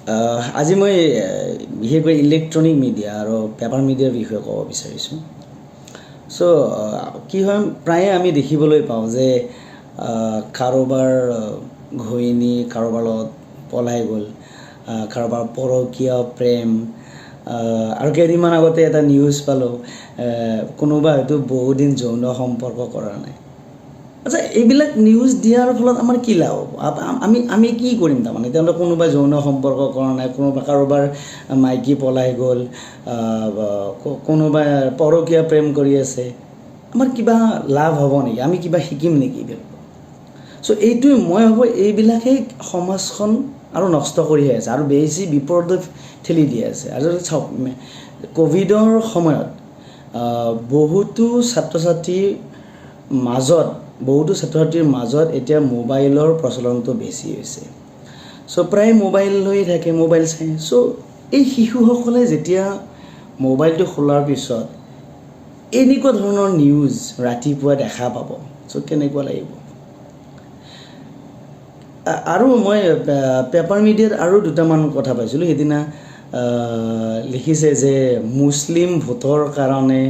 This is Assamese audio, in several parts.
আজি মই বিশেষকৈ ইলেক্ট্ৰনিক মিডিয়া আৰু পেপাৰ মিডিয়াৰ বিষয়ে ক'ব বিচাৰিছোঁ। কি হয়, প্ৰায়ে আমি দেখিবলৈ পাওঁ যে কাৰোবাৰ ঘৈণী কাৰোবাৰ লগত পলাই গ'ল, কাৰোবাৰ পৰকীয়া প্ৰেম, আৰু কেইদিনমান আগতে এটা নিউজ পালোঁ, কোনোবা হয়তো বহুদিন যৌন সম্পৰ্ক কৰা নাই। আচ্ছা, এইবিলাক নিউজ দিয়াৰ ফলত আমাৰ কি লাভ হ'ব? আমি কি কৰিম? তাৰমানে তেওঁলোকে কোনোবাই যৌন সম্পৰ্ক কৰা নাই, কাৰোবাৰ মাইকী পলাই গ'ল, কোনোবাই পৰকীয়া প্ৰেম কৰি আছে, আমাৰ কিবা লাভ হ'ব নেকি? আমি কিবা শিকিম নেকি? এইটোৱে মই ভাবোঁ, এইবিলাকেই সমাজখন আৰু নষ্ট কৰিহে আছে আৰু বেছি বিপদত ঠেলি দি আছে। আৰু চাওক, ক'ভিডৰ সময়ত বহুতো ছাত্ৰ ছাত্ৰীৰ মাজত এতিয়া মোবাইলৰ প্ৰচলনটো বেছি হৈছে। প্ৰায় মোবাইল লৈ থাকে, মোবাইল চাই। এই শিশুসকলে যেতিয়া মোবাইলটো খোলাৰ পিছত এনেকুৱা ধৰণৰ নিউজ ৰাতিপুৱা দেখা পাব, কেনেকুৱা লাগিব? আৰু মই পেপাৰ মিডিয়াত আৰু দুটামান কথা পাইছিলোঁ। সেইদিনা লিখিছে যে মুছলিম ভোটৰ কাৰণে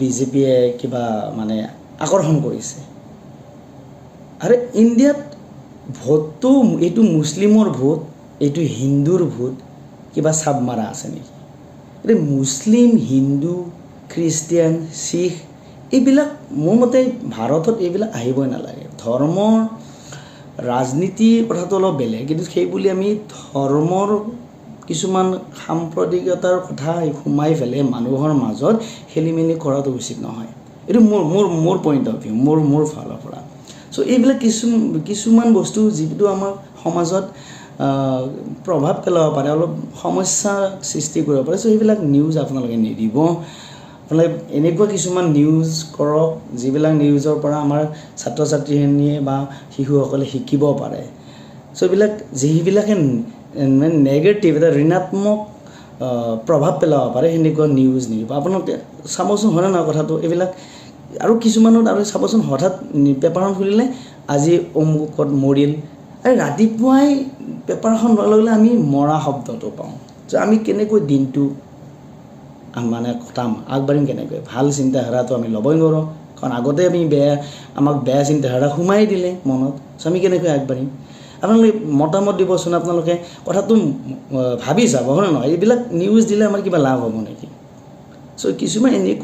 বিজেপিয়ে কিবা আকৰ্ষণ কৰিছে। আৰু ইণ্ডিয়াত ভোটটো এইটো মুছলিমৰ ভোট, এইটো হিন্দুৰ ভোট, কিবা চাপ মাৰা আছে নেকি? এতিয়া মুছলিম, হিন্দু, খ্ৰীষ্টিয়ান, শিখ, এইবিলাক মোৰ মতে ভাৰতত এইবিলাক আহিবই নালাগে। ধৰ্মৰ ৰাজনীতিৰ কথাটো অলপ বেলেগ, কিন্তু সেই বুলি আমি ধৰ্মৰ কিছুমান সাম্প্ৰদায়িকতাৰ কথা সোমাই পেলাই মানুহৰ মাজত খেলি মেলি কৰাটো উচিত নহয়। এইটো মোৰ পইণ্ট অফ ভিউ, মোৰ ফালৰ পৰা। এইবিলাক কিছুমান বস্তু যিটো আমাৰ সমাজত প্ৰভাৱ পেলাব পাৰে, অলপ সমস্যা সৃষ্টি কৰিব পাৰে। সেইবিলাক নিউজ আপোনালোকে নিদিব। আপোনালোকে এনেকুৱা কিছুমান নিউজ কৰক যিবিলাক নিউজৰ পৰা আমাৰ ছাত্ৰ ছাত্ৰীখিনিয়ে বা শিশুসকলে শিকিব পাৰে। যিবিলাকে নেগেটিভ, এটা ঋণাত্মক প্ৰভাৱ পেলাব পাৰে, সেনেকুৱা নিউজ নিদিব। আপোনালোকে চাবচোন, হয়নে নহয় কথাটো? এইবিলাক আৰু কিছুমানত আৰু চাবচোন, হঠাৎ পেপাৰখন খুলিলে আজি অমুকত মৰিল, আৰু ৰাতিপুৱাই পেপাৰখন লোৱাৰ লগে লগে আমি মৰা শব্দটো পাওঁ। আমি কেনেকৈ দিনটো কটাম, আগবাঢ়িম কেনেকৈ? ভাল চিন্তাধাৰাটো আমি ল'বই নোৱাৰোঁ, কাৰণ আগতে আমাক বেয়া চিন্তাধাৰা সোমাই দিলে মনত। আমি কেনেকৈ আগবাঢ়িম? আপোনালোকে মতামত দিবচোন, আপোনালোকে কথাটো ভাবি চাব, হয় নে নহয়? এইবিলাক নিউজ দিলে আমাৰ কিবা লাভ হ'ব নেকি? কিছুমান এনেকুৱা